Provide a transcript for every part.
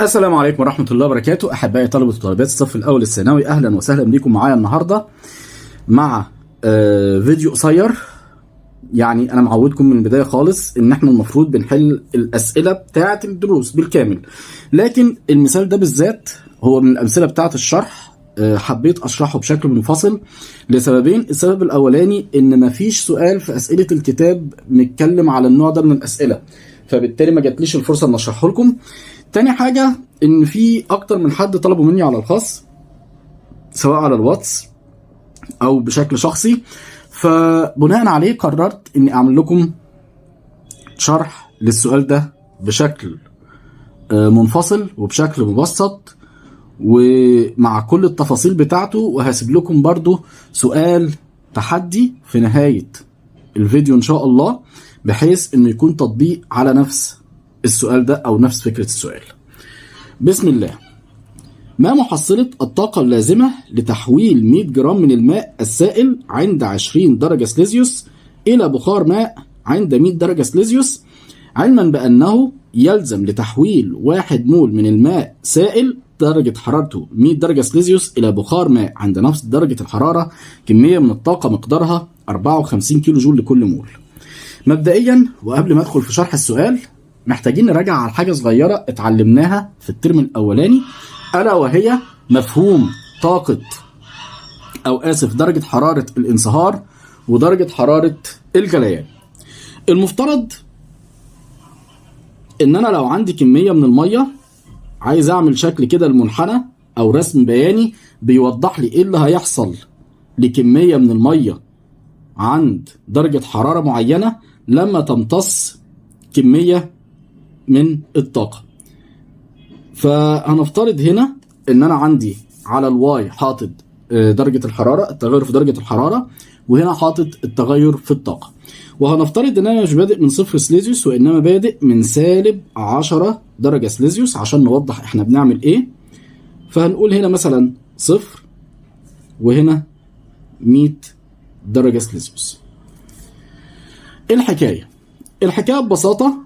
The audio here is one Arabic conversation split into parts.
السلام عليكم ورحمة الله وبركاته. أحبائي طلبة وطالبات الصف الأول الثانوي، أهلا وسهلا بكم معايا النهاردة مع فيديو قصير. يعني أنا معودكم من البداية خالص إن إحنا المفروض بنحل الأسئلة بتاعة الدروس بالكامل، لكن المثال ده بالذات هو من الأمثلة بتاعة الشرح. حبيت أشرحه بشكل منفصل لسببين. السبب الأولاني إن مفيش سؤال في أسئلة الكتاب نتكلم على النوع ده من الأسئلة، فبالتالي ما جاتليش الفرصة إن أشرحه لكم. تاني حاجة ان في اكتر من حد طلبوا مني على الخاص سواء على الواتس او بشكل شخصي، فبناء عليه قررت اني اعمل لكم شرح للسؤال ده بشكل منفصل وبشكل مبسط ومع كل التفاصيل بتاعته، وهسيب لكم برضو سؤال تحدي في نهاية الفيديو ان شاء الله، بحيث انه يكون تطبيق على نفس السؤال ده او نفس فكرة السؤال. بسم الله. ما محصلة الطاقة اللازمة لتحويل 100 جرام من الماء السائل عند 20 درجة سليزيوس إلى بخار ماء عند 100 درجة سليزيوس، علما بأنه يلزم لتحويل 1 مول من الماء سائل درجة حرارته 100 درجة سليزيوس إلى بخار ماء عند نفس درجة الحرارة كمية من الطاقة مقدارها 54 كيلو جول لكل مول. مبدئيا وقبل ما أدخل في شرح السؤال، محتاجين نراجع على حاجة صغيرة اتعلمناها في الترم الأولاني، ألا وهي مفهوم طاقة درجة حرارة الانصهار ودرجة حرارة الجليان. المفترض إن أنا لو عندي كمية من المية عايز أعمل شكل كده المنحنى أو رسم بياني بيوضح لي إيه اللي هيحصل لكمية من المية عند درجة حرارة معينة لما تمتص كمية من الطاقة. فهنفترض هنا ان انا عندي على الواي حاطط درجة الحرارة، التغير في درجة الحرارة، وهنا حاطط التغير في الطاقة. وهنفترض ان انا مش بادئ من 0 سليزيوس وانما بادئ من -10 درجة سليزيوس عشان نوضح احنا بنعمل ايه. فهنقول هنا مثلا 0 وهنا 100 درجة سليزيوس. الحكاية ببساطة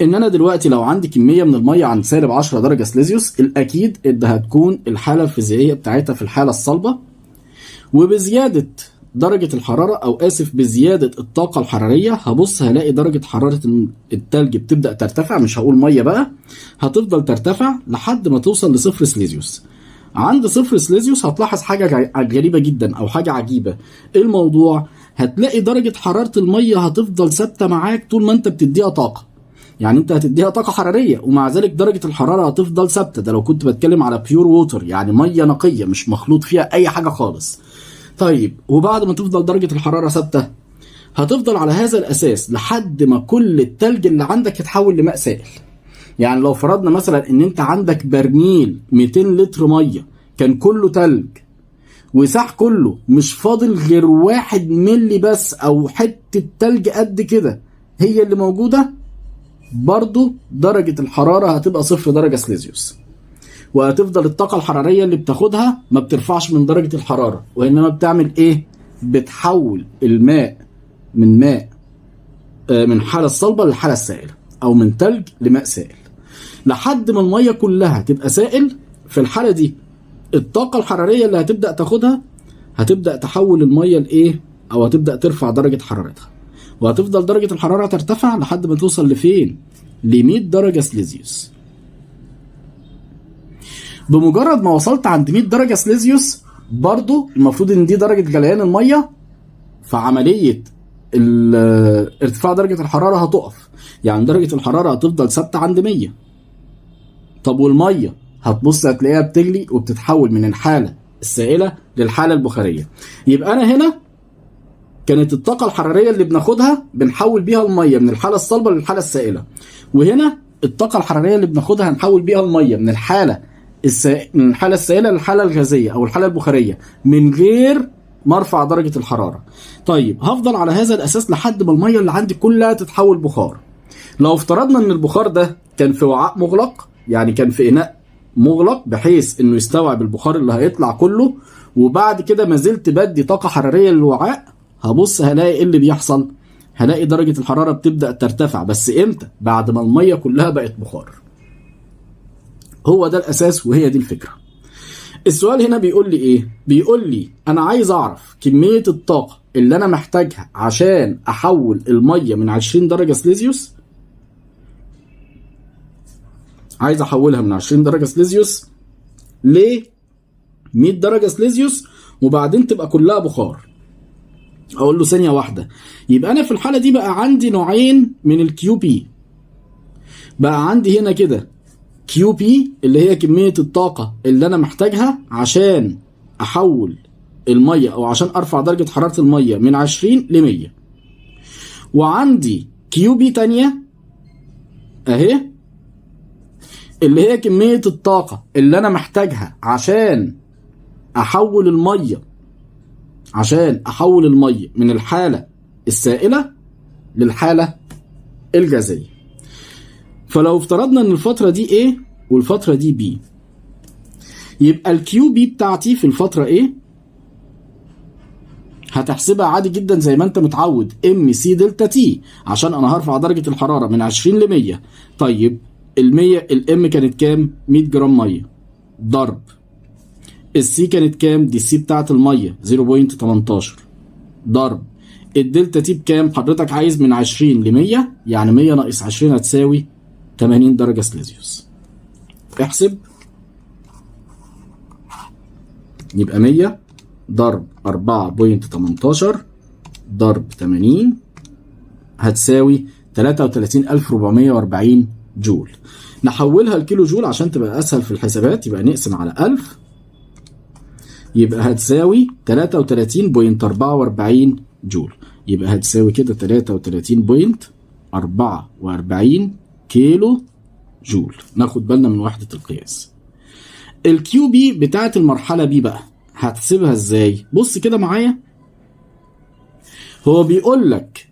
ان انا دلوقتي لو عندي كميه من الميه عند -10 درجه سليزيوس، الاكيد ان هتكون الحاله الفيزيائيه بتاعتها في الحاله الصلبه، وبزياده درجه الحراره بزياده الطاقه الحراريه هبص هلاقي درجه حراره التلج بتبدا ترتفع. مش هقول ميه بقى، هتفضل ترتفع لحد ما توصل ل0 سليزيوس. عند 0 سليزيوس هتلاحظ حاجه غريبه جدا او حاجه عجيبه. ايه الموضوع؟ هتلاقي درجه حراره الميه هتفضل ثابته معاك طول ما انت بتديها طاقه. يعني انت هتديها طاقه حراريه ومع ذلك درجه الحراره هتفضل ثابته. ده لو كنت بتكلم على بيور ووتر، يعني ميه نقيه مش مخلوط فيها اي حاجه خالص. طيب وبعد ما تفضل درجه الحراره ثابته هتفضل على هذا الاساس لحد ما كل التلج اللي عندك يتحول لماء سائل. يعني لو فرضنا مثلا ان انت عندك برميل 200 لتر ميه كان كله تلج وساح كله، مش فاضل غير 1 ملي بس او حته تلج قد كده هي اللي موجوده، برضو درجة الحرارة هتبقى 0 درجة سليزيوس، وهتفضل الطاقة الحرارية اللي بتاخدها ما بترفعش من درجة الحرارة، وإنما بتعمل إيه؟ بتحول الماء من حالة الصلبة للحالة السائلة، أو من تلج لماء سائل، لحد ما المية كلها تبقى سائل. في الحالة دي الطاقة الحرارية اللي هتبدأ تاخدها هتبدأ تحول المية لإيه؟ أو هتبدأ ترفع درجة حرارتها، وهتفضل درجة الحرارة ترتفع لحد ما توصل لفين؟ ل100 درجة سليزيوس. بمجرد ما وصلت عند 100 درجة سليزيوس برضو المفروض ان دي درجة جليان المية، فعملية ارتفاع درجة الحرارة هتقف. يعني درجة الحرارة هتفضل ثابتة عند 100. طب والمية هتبص هتلاقيها بتغلي وبتتحول من الحالة السائلة للحالة البخارية. يبقى انا هنا كانت الطاقة الحرارية اللي بناخدها بنحول بيها المية من الحالة الصلبة للحالة السائلة، وهنا الطاقة الحرارية اللي بناخدها هنحول بيها المية من الحالة السائلة للحالة الغازية أو الحالة البخارية من غير ما ارفع درجة الحرارة. طيب هفضل على هذا الأساس لحد ما المية اللي عندي كلها تتحول بخار. لو افترضنا ان البخار ده كان في وعاء مغلق، يعني كان في إناء مغلق بحيث انه يستوعب البخار اللي هيطلع كله، وبعد كده ما زلت بدي طاقة حرارية للوعاء، هبص هلاقي ايه اللي بيحصل؟ هلاقي درجة الحرارة بتبدأ ترتفع. بس امتى؟ بعد ما المية كلها بقت بخار. هو ده الاساس وهي دي الفكره. السؤال هنا بيقول لي ايه؟ بيقول لي انا عايز اعرف كميه الطاقه اللي انا محتاجها عشان احول الميه من 20 درجه سليزيوس، عايز احولها من 20 درجه سليزيوس ل 100 درجه سليزيوس وبعدين تبقى كلها بخار. اقول له ثانيه واحده، يبقى انا في الحاله دي بقى عندي نوعين من الكيو بي. بقى عندي هنا كده كيو بي اللي هي كميه الطاقه اللي انا محتاجها عشان احول الميه او عشان ارفع درجه حراره الميه من 20 ل 100، وعندي كيو بي تانيه اهي اللي هي كميه الطاقه اللي انا محتاجها عشان احول الميه من الحاله السائله للحاله الجازيه. فلو افترضنا ان الفتره دي A والفتره دي B، يبقى الكيو بي بتاعتي في الفتره A هتحسبها عادي جدا زي ما انت متعود ام سي دلتا تي، عشان انا هرفع درجه الحراره من 20 ل 100. طيب ال 100 الام كانت كام؟ 100 جرام ميه ضرب السي كانت كام؟ دي السي بتاعت الميه 0.18 ضرب الدلتا تي بكام؟ حضرتك عايز من 20 ل 100، يعني 100 ناقص 20 هتساوي 80 درجه سليزيوس. احسب، يبقى 100 ضرب 4.18 ضرب 80 هتساوي 33440 جول. نحولها لكيلو جول عشان تبقى اسهل في الحسابات، يبقى نقسم على 1000 يبقى هتساوي 33.44 جول. يبقى هتساوي كده 33.44 كيلو جول. ناخد بالنا من وحدة القياس. الكيو بي بتاعت المرحلة بي بقى هتحسبها ازاي؟ بص كده معايا، هو بيقول لك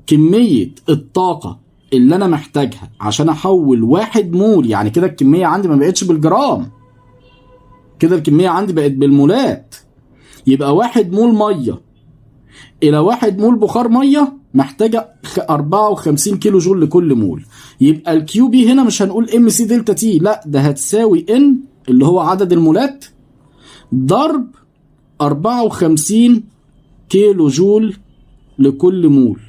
كمية الطاقة اللي انا محتاجها عشان احول 1 مول، يعني كده الكمية عندي ما بقتش بالجرام، كده الكمية عندي بقت بالمولات. يبقى 1 مول مية الى 1 مول بخار مية محتاجة 54 كيلو جول لكل مول. يبقى الكيو بي هنا مش هنقول ام سي دلتا تي، لا ده هتساوي ان اللي هو عدد المولات ضرب 54 كيلو جول لكل مول،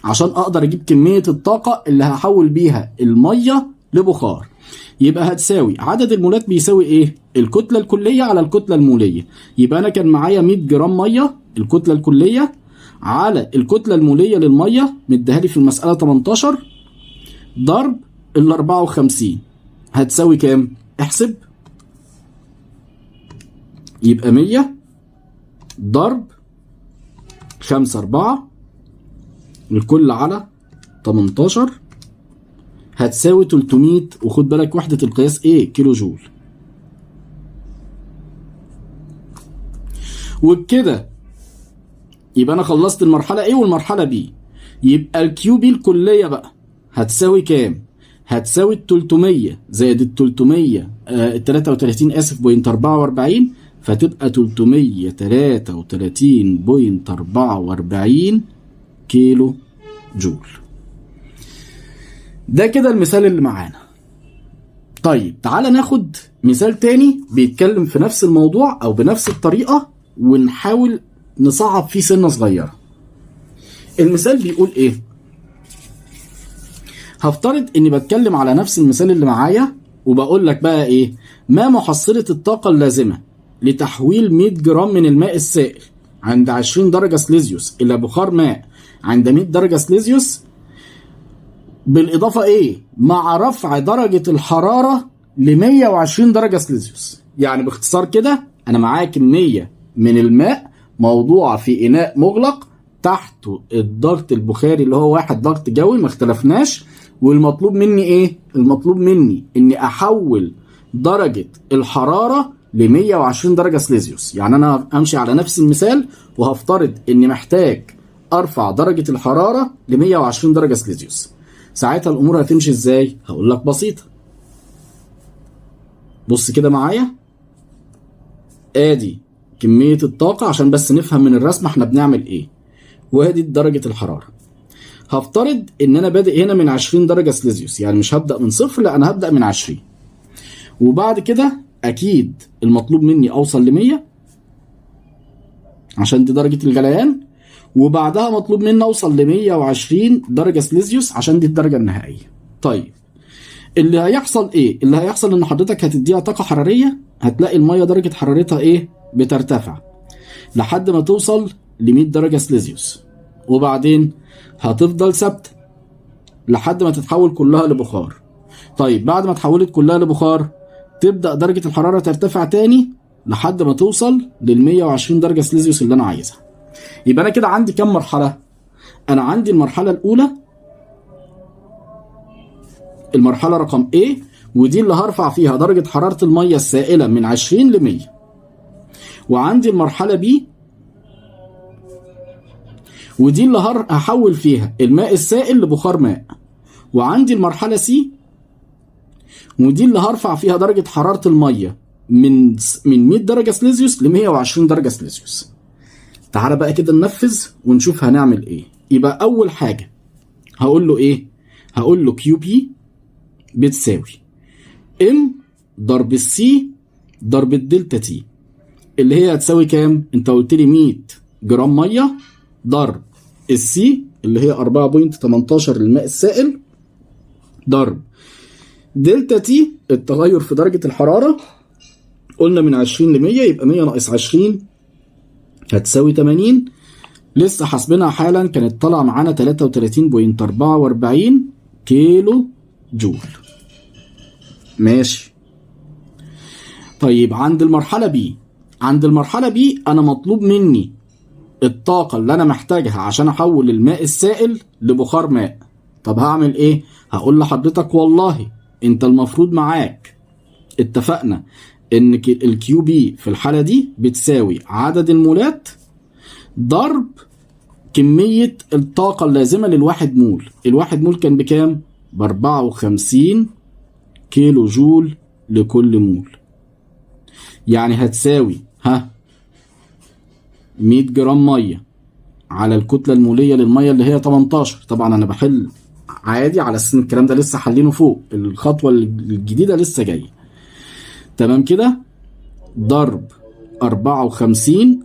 عشان اقدر اجيب كمية الطاقة اللي هحول بيها المية لبخار. يبقى هتساوي عدد المولات بيساوي ايه؟ الكتلة الكلية على الكتلة المولية. يبقى انا كان معايا 100 جرام مية الكتلة الكلية على الكتلة المولية للمية مديها لي في المسألة 18 ضرب ال 54 هتساوي كام؟ احسب، يبقى 100 ضرب 5 الكل على 18 هتساوي 300. وخد بالك وحدة القياس ايه؟ كيلو جول. وبكده يبقى انا خلصت المرحلة ايه والمرحلة بي. يبقى الكيو بي الكلية بقى هتساوي كام؟ هتساوي 300 زائد ال 300 33 اسف بوينت 44 فتبقى 333.44 كيلو جول. ده كده المثال اللي معانا. طيب تعالى ناخد مثال تاني بيتكلم في نفس الموضوع او بنفس الطريقة ونحاول نصعب فيه سنة صغيرة. المثال بيقول ايه؟ هفترض اني بتكلم على نفس المثال اللي معايا وبقول لك بقى ايه؟ ما محصلة الطاقة اللازمة لتحويل 100 جرام من الماء السائل عند 20 درجة سليزيوس الى بخار ماء عند 100 درجة سليزيوس، بالاضافة ايه؟ مع رفع درجة الحرارة ل 120 درجة سليزيوس. يعني باختصار كده انا معايا كمية من الماء موضوعة في اناء مغلق تحت الضغط البخاري اللي هو 1 ضغط جوي، ما اختلفناش. والمطلوب مني ايه؟ المطلوب مني اني احول درجة الحرارة ل 120 درجة سليزيوس. يعني انا امشي على نفس المثال وهفترض اني محتاج ارفع درجة الحرارة ل 120 درجة سليزيوس. ساعتها الامور هتمشي ازاي؟ هقول لك بسيطة. بص كده معايا، ادي كمية الطاقة عشان بس نفهم من الرسمة احنا بنعمل ايه، وادي درجة الحرارة. هفترض ان انا بادئ هنا من 20 درجة سليزيوس، يعني مش هبدأ من 0، لا انا هبدأ من 20. وبعد كده اكيد المطلوب مني اوصل ل 100 عشان دي درجه الغليان، وبعدها مطلوب مني اوصل ل 120 درجه سليزيوس عشان دي الدرجه النهائيه. طيب اللي هيحصل ايه؟ اللي هيحصل ان حضرتك هتديها طاقه حراريه، هتلاقي الميه درجه حرارتها ايه؟ بترتفع لحد ما توصل ل 100 درجه سليزيوس، وبعدين هتفضل ثابته لحد ما تتحول كلها لبخار. طيب بعد ما اتحولت كلها لبخار تبدا درجه الحراره ترتفع تاني لحد ما توصل لل 120 درجه سليزيوس اللي انا عايزها. يبقى انا كده عندي كام مرحله؟ انا عندي المرحله الاولى، المرحله رقم A، ودي اللي هرفع فيها درجه حراره الميه السائله من 20 ل 100. وعندي المرحله B، ودي اللي هحول فيها الماء السائل لبخار ماء. وعندي المرحله C، ودي اللي هرفع فيها درجه حراره الميه من 100 درجه سليزيوس ل 120 درجه سليزيوس. تعالى بقى كده ننفذ ونشوف هنعمل ايه. يبقى اول حاجه هقول له ايه؟ هقول له كيو بي بتساوي ام ضرب السي ضرب الدلتا تي، اللي هي هتساوي كام؟ انت قلت لي 100 جرام ميه ضرب السي اللي هي 4.18 الماء السائل ضرب دلتا تي التغير في درجه الحراره، قلنا من 20 ل 100، يبقى 100 ناقص 20 هتساوي 80. لسه حاسبينها حالا، كانت طالعه معانا 33.44 كيلو جول. ماشي. طيب عند المرحله بي، عند المرحله بي انا مطلوب مني الطاقه اللي انا محتاجها عشان احول الماء السائل لبخار ماء. طب هعمل ايه؟ هقول لحضرتك والله انت المفروض معاك، اتفقنا ان الكيو بي في الحاله دي بتساوي عدد المولات ضرب كميه الطاقه اللازمه للواحد مول. الواحد مول كان بكام؟ ب 54 كيلو جول لكل مول. يعني هتساوي 100 جرام ميه على الكتله الموليه للميه اللي هي 18. طبعا انا بحل عادي على اساس الكلام ده لسه حلينه فوق، الخطوه الجديده لسه جايه. تمام كده؟ ضرب 54،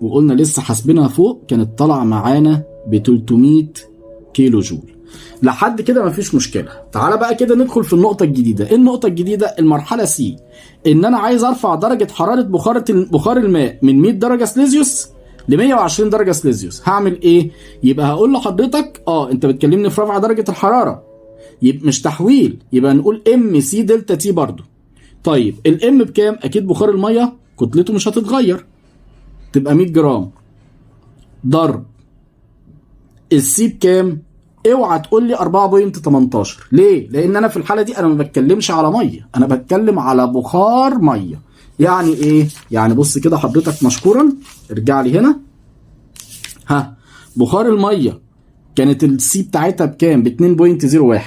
وقلنا لسه حاسبينها فوق كانت طالعه معانا ب 300 كيلو جول. لحد كده مفيش مشكله. تعالى بقى كده ندخل في النقطه الجديده. ايه النقطه الجديده؟ المرحله سي، ان انا عايز ارفع درجه حراره بخار الماء من 100 درجه سليزيوس ل 120 درجه سليزيوس. هعمل ايه؟ يبقى هقول لحضرتك انت بتكلمني في رفع درجه الحراره، يبقى مش تحويل، يبقى نقول ام سي دلتا تي برضو. طيب الام بكام؟ اكيد بخار الميه كتلته مش هتتغير، تبقى 100 جرام ضرب السي بكام؟ اوعى تقول لي 4.18. ليه؟ لان انا في الحاله دي انا ما بتكلمش على ميه، انا بتكلم على بخار ميه. يعني ايه؟ يعني بص كده حضرتك مشكورا، ارجع لي هنا. بخار الميه كانت السي بتاعتها بكام؟ ب 2.01.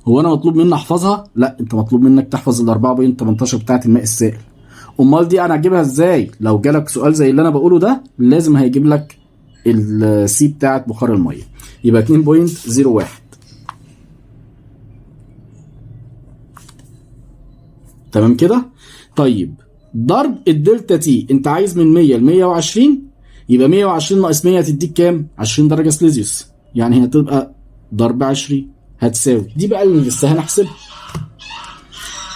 هو انا مطلوب مني احفظها؟ لا، انت مطلوب منك تحفظ ال 4.18 بتاعت الماء السائل. امال دي انا اجيبها ازاي؟ لو جالك سؤال زي اللي انا بقوله ده لازم هيجيب لك السي بتاعت بخار الميه، يبقى 2.01. تمام كده؟ طيب ضرب الدلتا تي، انت عايز من 100 ل 120، يبقى 120 ناقص 100 هتديك كام؟ 20 درجه سليزيوس. يعني هتبقى ضرب 20 هتساوي دي بقى اللي لسه هنحسبها.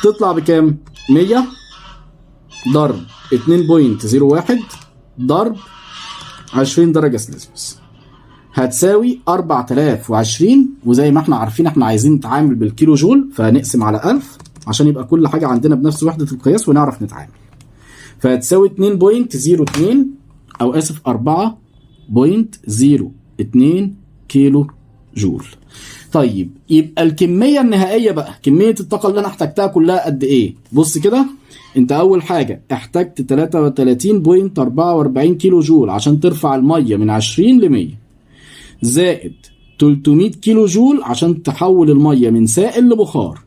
تطلع بكام؟ 100 ضرب 2.01 ضرب 20 درجه سليزيوس هتساوي 4020. وزي ما احنا عارفين احنا عايزين نتعامل بالكيلو جول، فهنقسم على 1000 عشان يبقى كل حاجه عندنا بنفس وحده القياس ونعرف نتعامل. فهتساوي 2.02 او اسف 4.02 كيلو جول. طيب يبقى الكميه النهائيه بقى، كميه الطاقه اللي انا احتاجتها كلها قد ايه؟ بص كده، انت اول حاجه احتجت 33.44 كيلو جول عشان ترفع الميه من 20 ل 100، زائد 300 كيلو جول عشان تحول الميه من سائل لبخار،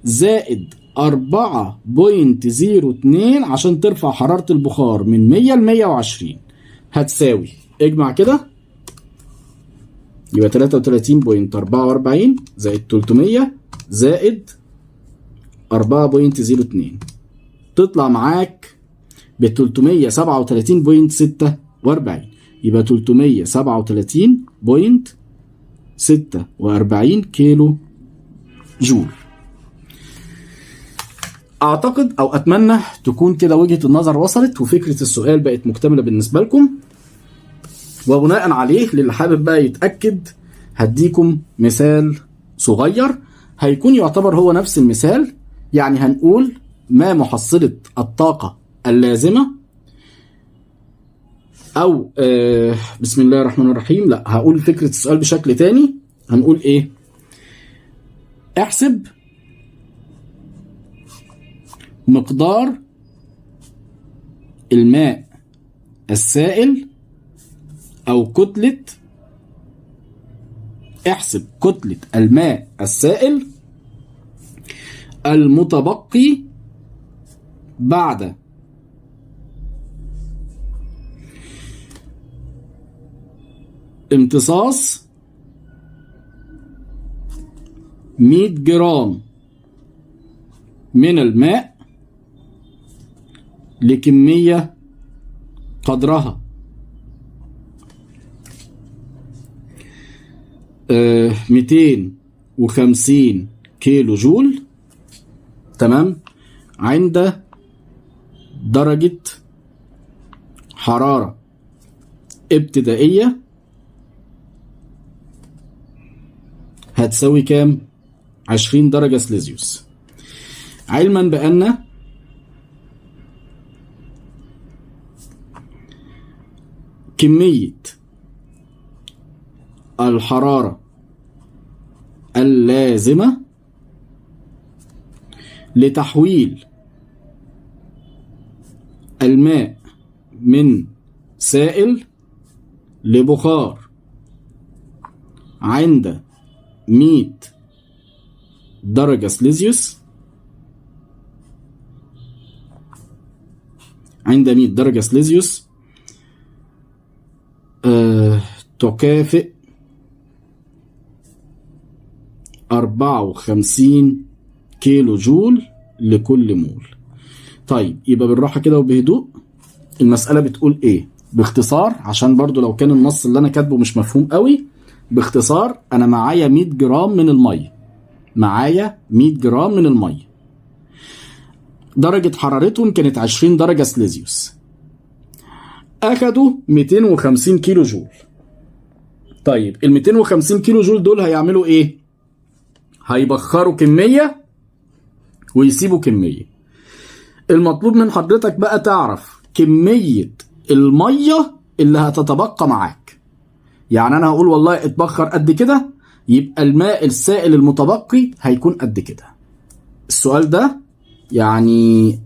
زائد 4.02 عشان ترفع حراره البخار من 100 ل 120. هتساوي اجمع كده، يبقى 33.44 زائد 300 زائد 4.02 تطلع معاك ب 337.46. يبقى 337.46 كيلو جول. اعتقد او اتمنى تكون كده وجهة النظر وصلت وفكرة السؤال بقت مكتملة بالنسبة لكم. وبناء عليه للي حابب بقى يتأكد هديكم مثال صغير هيكون يعتبر هو نفس المثال. يعني هنقول ما محصلة الطاقة اللازمة، او بسم الله الرحمن الرحيم، لا هقول فكرة السؤال بشكل تاني. هنقول ايه؟ احسب مقدار الماء السائل او احسب كتلة الماء السائل المتبقي بعد امتصاص 100 جرام من الماء لكمية قدرها 250 كيلو جول، تمام، عند درجة حرارة ابتدائية هتساوي كام؟ 20 درجة سليزيوس. علما بأن كمية الحرارة اللازمة لتحويل الماء من سائل لبخار عند 100 درجة سليزيوس، عند 100 درجة سليزيوس تكافئ 54 كيلو جول لكل مول. طيب يبقى بالراحة كده وبهدوء، المسألة بتقول ايه باختصار؟ عشان برضو لو كان النص اللي انا كاتبه مش مفهوم قوي، باختصار انا معايا 100 جرام من المية، معايا 100 جرام من المية، درجة حرارتهم كانت 20 درجة سليزيوس، اخدوا 250 كيلو جول. طيب ال 250 كيلو جول دول هيعملوا ايه؟ هيبخروا كمية ويسيبوا كمية. المطلوب من حضرتك بقى تعرف كمية المية اللي هتتبقى معاك. يعني انا هقول والله اتبخر قد كده، يبقى الماء السائل المتبقي هيكون قد كده. السؤال ده يعني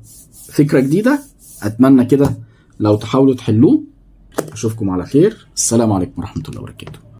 فكرة جديدة، اتمنى كده لو تحاولوا تحلوه. اشوفكم على خير، السلام عليكم ورحمة الله وبركاته.